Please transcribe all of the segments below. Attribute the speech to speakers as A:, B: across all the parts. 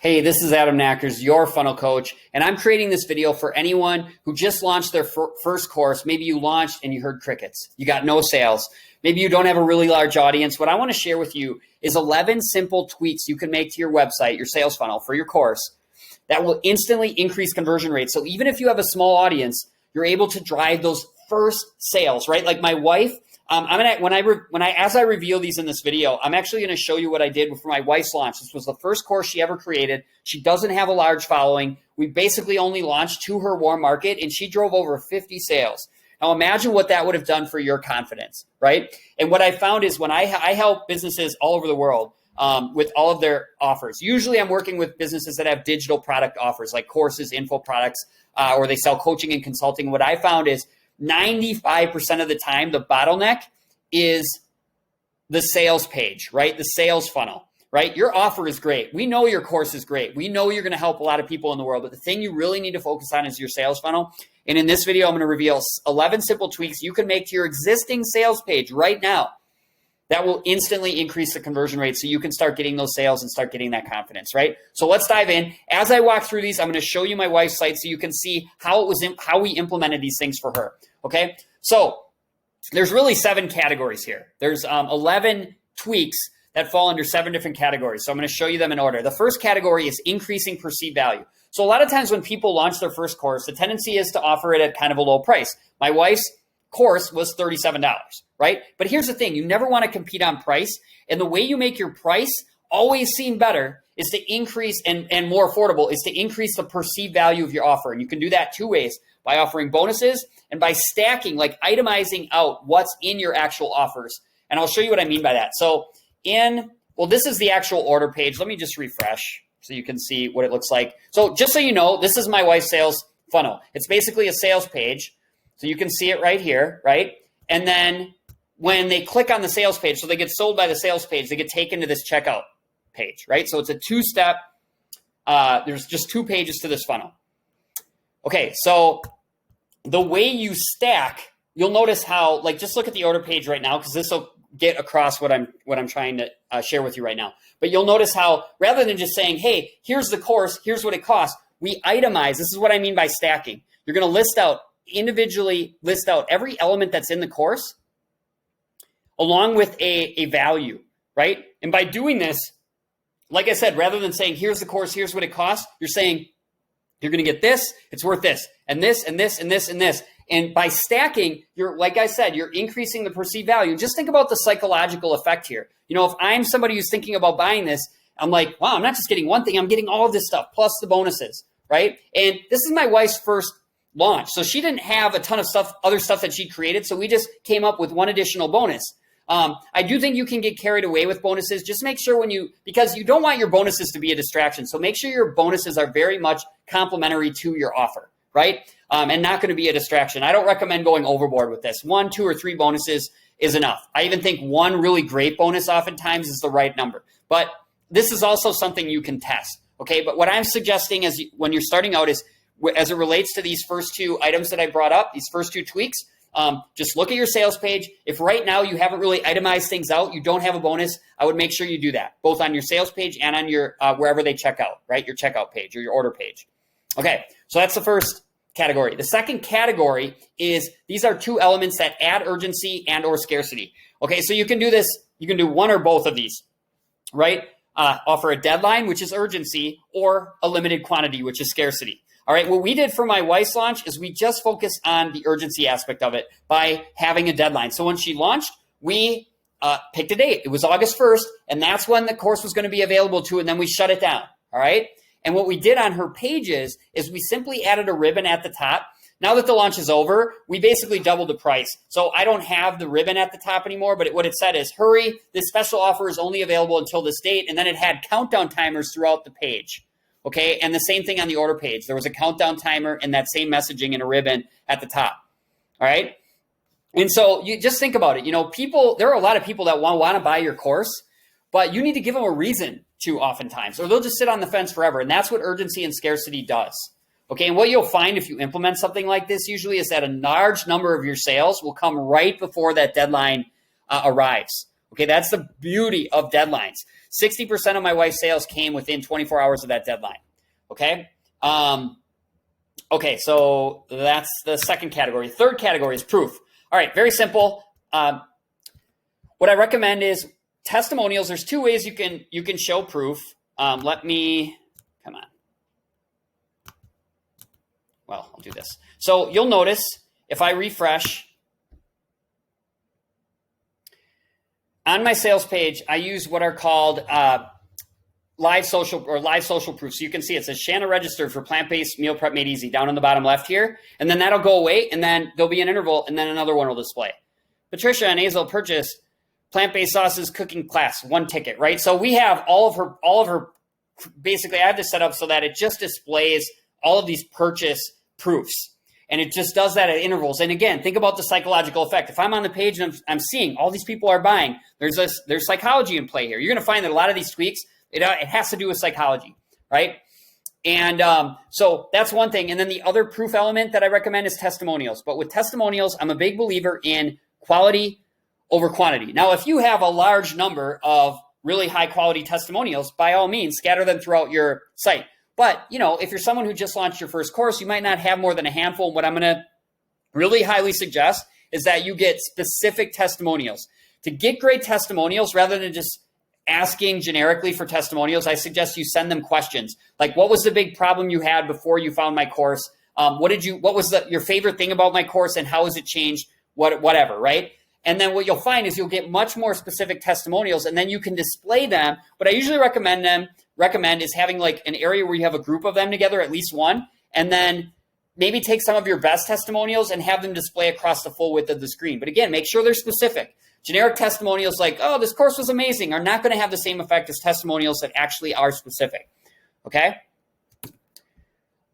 A: Hey, this is Adam Knackers, your funnel coach, and I'm creating this video for anyone who just launched their first course. Maybe you launched and you heard crickets. You got no sales. Maybe you don't have a really large audience. What I want to share with you is 11 simple tweaks you can make to your website, your sales funnel for your course that will instantly increase conversion rates. So even if you have a small audience, you're able to drive those first sales, right? Like my wife, as I reveal these in this video, I'm actually going to show you what I did for my wife's launch. This was the first course she ever created. She doesn't have a large following. We basically only launched to her warm market, and she drove over 50 sales. Now imagine what that would have done for your confidence, right? And what I found is when I help businesses all over the world with all of their offers. Usually I'm working with businesses that have digital product offers like courses, info products, or they sell coaching and consulting. What I found is 95% of the time, the bottleneck is the sales page, right? The sales funnel, right? Your offer is great. We know your course is great. We know you're going to help a lot of people in the world, but the thing you really need to focus on is your sales funnel. And in this video, I'm going to reveal 11 simple tweaks you can make to your existing sales page right now that will instantly increase the conversion rate so you can start getting those sales and start getting that confidence, right? So let's dive in. As I walk through these, I'm going to show you my wife's site so you can see how we implemented these things for her, okay? So there's really 7 categories here. There's 11 tweaks that fall under 7 different categories. So I'm going to show you them in order. The first category is increasing perceived value. So a lot of times when people launch their first course, the tendency is to offer it at kind of a low price. My wife's course was $37, right? But here's the thing, you never want to compete on price. And the way you make your price always seem better is to increase and more affordable is to increase the perceived value of your offer. And you can do that 2 ways, by offering bonuses and by stacking, like itemizing out what's in your actual offers. And I'll show you what I mean by that. So this is the actual order page. Let me just refresh so you can see what it looks like. So just so you know, this is my wife's sales funnel. It's basically a sales page. So you can see it right here, right? And then when they click on the sales page, so they get sold by the sales page, they get taken to this checkout page, right? So it's a 2-step, there's just 2 pages to this funnel. Okay, so the way you stack, you'll notice how, like, just look at the order page right now, because this will get across what I'm trying to share with you right now. But you'll notice how, rather than just saying, hey, here's the course, here's what it costs, we itemize. This is what I mean by stacking. You're going to individually list out every element that's in the course along with a value, right? And by doing this, like I said, rather than saying, here's the course, here's what it costs, you're saying, you're going to get this, it's worth this, and this, and this, and this, and this. And by stacking, like I said, you're increasing the perceived value. Just think about the psychological effect here. You know, if I'm somebody who's thinking about buying this, I'm like, wow, I'm not just getting one thing, I'm getting all of this stuff, plus the bonuses, right? And this is my wife's first launch. So she didn't have a ton of other stuff that she created. So we just came up with one additional bonus. I do think you can get carried away with bonuses. Just make sure because you don't want your bonuses to be a distraction. So make sure your bonuses are very much complementary to your offer, right? And not going to be a distraction. I don't recommend going overboard with this. 1, 2, or 3 bonuses is enough. I even think 1 really great bonus oftentimes is the right number. But this is also something you can test, okay? But what I'm suggesting when you're starting out is, as it relates to these first 2 items that I brought up, these first 2 tweaks, just look at your sales page. If right now you haven't really itemized things out, you don't have a bonus, I would make sure you do that, both on your sales page and on your wherever they check out, right? Your checkout page or your order page. Okay, so that's the first category. The second category is these are 2 elements that add urgency and or scarcity. Okay, so you can do this, you can do one or both of these, right? Offer a deadline, which is urgency, or a limited quantity, which is scarcity. All right, what we did for my wife's launch is we just focused on the urgency aspect of it by having a deadline. So when she launched, we picked a date. It was August 1st, and that's when the course was going to be available to, and then we shut it down, all right? And what we did on her pages is we simply added a ribbon at the top. Now that the launch is over, we basically doubled the price. So I don't have the ribbon at the top anymore, but what it said is, hurry, this special offer is only available until this date, and then it had countdown timers throughout the page. Okay, and the same thing on the order page. There was a countdown timer and that same messaging in a ribbon at the top. All right, and so you just think about it. You know, there are a lot of people that want to buy your course, but you need to give them a reason to oftentimes, or they'll just sit on the fence forever. And that's what urgency and scarcity does. Okay, and what you'll find if you implement something like this usually is that a large number of your sales will come right before that deadline arrives. Okay, that's the beauty of deadlines. 60% of my wife's sales came within 24 hours of that deadline. Okay. Okay. So that's the second category. Third category is proof. All right. Very simple. What I recommend is testimonials. There's two ways you can show proof. Come on. Well, I'll do this. So you'll notice if I refresh on my sales page, I use what are called live social proof. So you can see it says Shanna registered for plant-based meal prep made easy down in the bottom left here. And then that'll go away. And then there'll be an interval and then another one will display. Patricia and Hazel purchased plant-based sauces cooking class, 1 ticket, right? So we have all of her, basically I have this set up so that it just displays all of these purchase proofs. And it just does that at intervals. And again, think about the psychological effect. If I'm on the page and I'm seeing all these people are buying, there's psychology in play here. You're going to find that a lot of these tweaks, it has to do with psychology, right? And so that's one thing. And then the other proof element that I recommend is testimonials. But with testimonials, I'm a big believer in quality over quantity. Now, if you have a large number of really high quality testimonials, by all means, scatter them throughout your site. But, if you're someone who just launched your first course, you might not have more than a handful. And what I'm going to really highly suggest is that you get specific testimonials. To get great testimonials, rather than just asking generically for testimonials, I suggest you send them questions. Like, what was the big problem you had before you found my course? What was your favorite thing about my course and how has it changed? Whatever, right? And then what you'll find is you'll get much more specific testimonials and then you can display them. What I usually recommend is having like an area where you have a group of them together, at least one, and then maybe take some of your best testimonials and have them display across the full width of the screen. But again, make sure they're specific. Generic testimonials like, oh, this course was amazing, are not going to have the same effect as testimonials that actually are specific. Okay?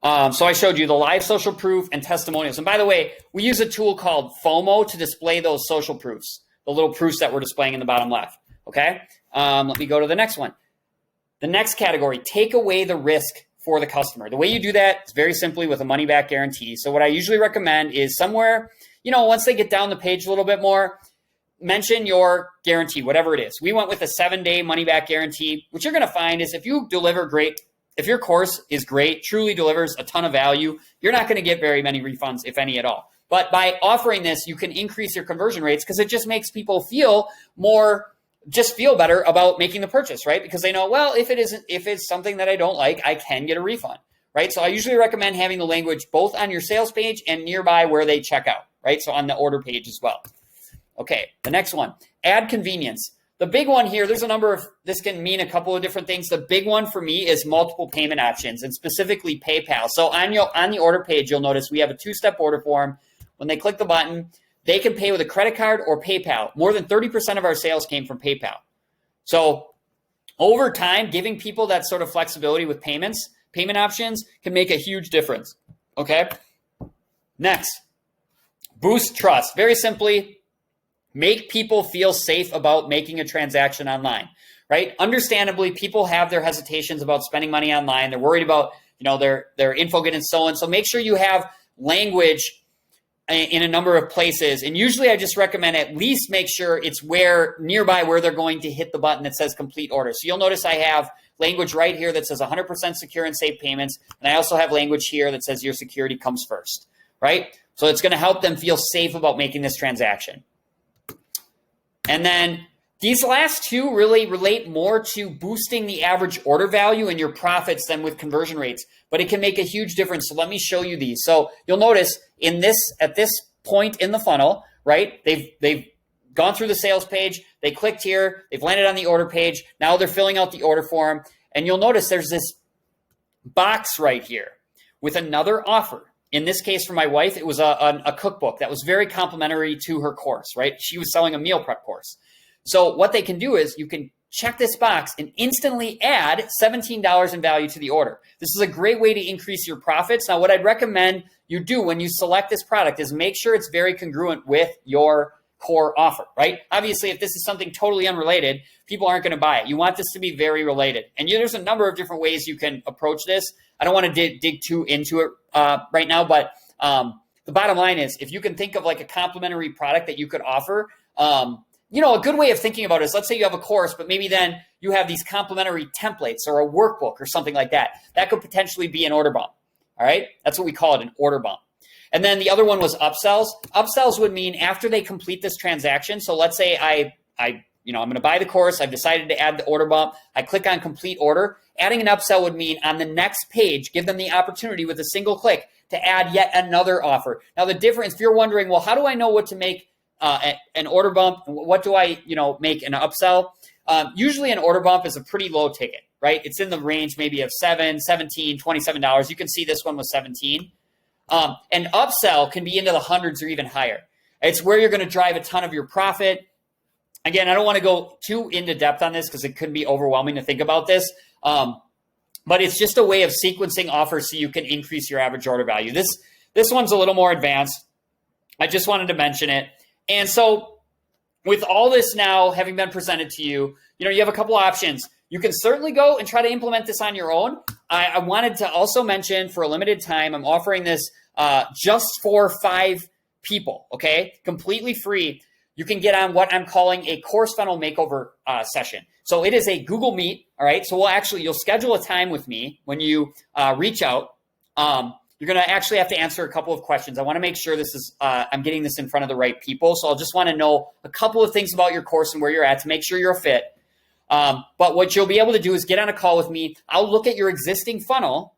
A: So I showed you the live social proof and testimonials. And by the way, we use a tool called Fomo to display those social proofs, the little proofs that we're displaying in the bottom left. Okay? Let me go to the next one. The next category, take away the risk for the customer. The way you do that is very simply with a money-back guarantee. So what I usually recommend is somewhere, once they get down the page a little bit more, mention your guarantee, whatever it is. We went with a 7-day money-back guarantee. What you're going to find is if you deliver great, if your course is great, truly delivers a ton of value, you're not going to get very many refunds, if any at all. But by offering this, you can increase your conversion rates because it just makes people feel better about making the purchase, right? Because they know, well, if it's something that I don't like, I can get a refund, right? So I usually recommend having the language both on your sales page and nearby where they check out, right? So on the order page as well. Okay, the next one, add convenience. The big one here, this can mean a couple of different things. The big one for me is multiple payment options and specifically PayPal. So on the order page, you'll notice we have a 2-step order form. When they click the button, they can pay with a credit card or PayPal. More than 30% of our sales came from PayPal. So over time, giving people that sort of flexibility with payment options can make a huge difference. Okay. Next, boost trust. Very simply, make people feel safe about making a transaction online, right? Understandably, people have their hesitations about spending money online. They're worried about, their info getting stolen. So make sure you have language in a number of places. And usually I just recommend at least make sure it's nearby where they're going to hit the button that says complete order. So you'll notice I have language right here that says 100% secure and safe payments. And I also have language here that says your security comes first, right? So it's going to help them feel safe about making this transaction. And then these last two really relate more to boosting the average order value and your profits than with conversion rates, but it can make a huge difference. So let me show you these. So you'll notice at this point in the funnel, right? They've gone through the sales page, they clicked here, they've landed on the order page. Now they're filling out the order form. And you'll notice there's this box right here with another offer. In this case, for my wife, it was a cookbook that was very complimentary to her course, right? She was selling a meal prep course. So what they can do is you can check this box and instantly add $17 in value to the order. This is a great way to increase your profits. Now, what I'd recommend you do when you select this product is make sure it's very congruent with your core offer, right? Obviously, if this is something totally unrelated, people aren't going to buy it. You want this to be very related. And there's a number of different ways you can approach this. I don't want to dig too into it right now, but the bottom line is if you can think of like a complimentary product that you could offer, a good way of thinking about it is, let's say you have a course, but maybe then you have these complimentary templates or a workbook or something like that. That could potentially be an order bump. All right. That's what we call it, an order bump. And then the other one was upsells. Upsells would mean after they complete this transaction. So let's say I'm going to buy the course. I've decided to add the order bump. I click on complete order. Adding an upsell would mean on the next page, give them the opportunity with a single click to add yet another offer. Now, the difference, if you're wondering, well, how do I know what to make an order bump? What do I, make an upsell? Usually an order bump is a pretty low ticket, right? It's in the range maybe of $7, $17, $27. You can see this one was 17. And upsell can be into the hundreds or even higher. It's where you're going to drive a ton of your profit. Again, I don't want to go too into depth on this because it could be overwhelming to think about this. But it's just a way of sequencing offers so you can increase your average order value. This one's a little more advanced. I just wanted to mention it. And so with all this now having been presented to you, you have a couple options. You can certainly go and try to implement this on your own. I wanted to also mention for a limited time, I'm offering this just for 5 people, okay? Completely free. You can get on what I'm calling a course funnel makeover session. So it is a Google Meet, all right? So you'll schedule a time with me when you reach out. You're going to actually have to answer a couple of questions. I want to make sure I'm getting this in front of the right people. So I'll just want to know a couple of things about your course and where you're at to make sure you're a fit. But what you'll be able to do is get on a call with me. I'll look at your existing funnel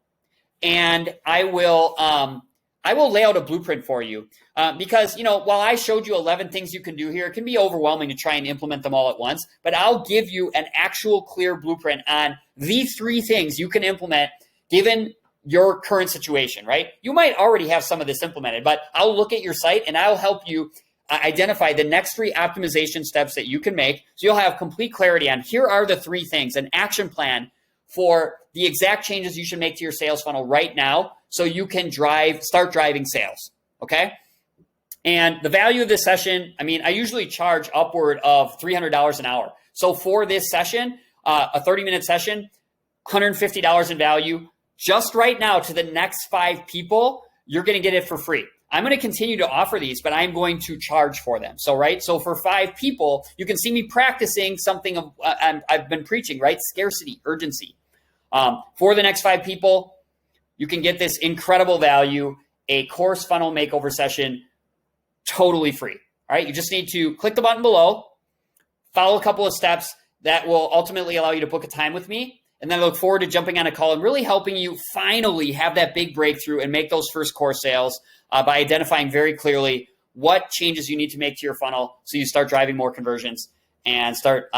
A: and I will lay out a blueprint for you because, while I showed you 11 things you can do here, it can be overwhelming to try and implement them all at once, but I'll give you an actual clear blueprint on the 3 things you can implement given your current situation, right? You might already have some of this implemented, but I'll look at your site and I'll help you identify the next 3 optimization steps that you can make. So you'll have complete clarity on here are the 3 things, an action plan for the exact changes you should make to your sales funnel right now so you can start driving sales, okay? And the value of this session, I usually charge upward of $300 an hour. So for this session, a 30-minute session, $150 in value. Just right now to the next 5 people, you're going to get it for free. I'm going to continue to offer these, but I'm going to charge for them. So for 5 people, you can see me practicing something I've been preaching, right? Scarcity, urgency. For the next 5 people, you can get this incredible value, a course funnel makeover session, totally free. All right. You just need to click the button below, follow a couple of steps that will ultimately allow you to book a time with me. And then I look forward to jumping on a call and really helping you finally have that big breakthrough and make those first course sales by identifying very clearly what changes you need to make to your funnel so you start driving more conversions and start,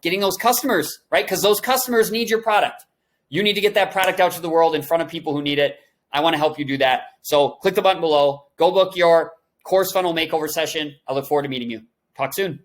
A: getting those customers, right? Because those customers need your product. You need to get that product out to the world in front of people who need it. I want to help you do that. So click the button below, go book your course funnel makeover session. I look forward to meeting you. Talk soon.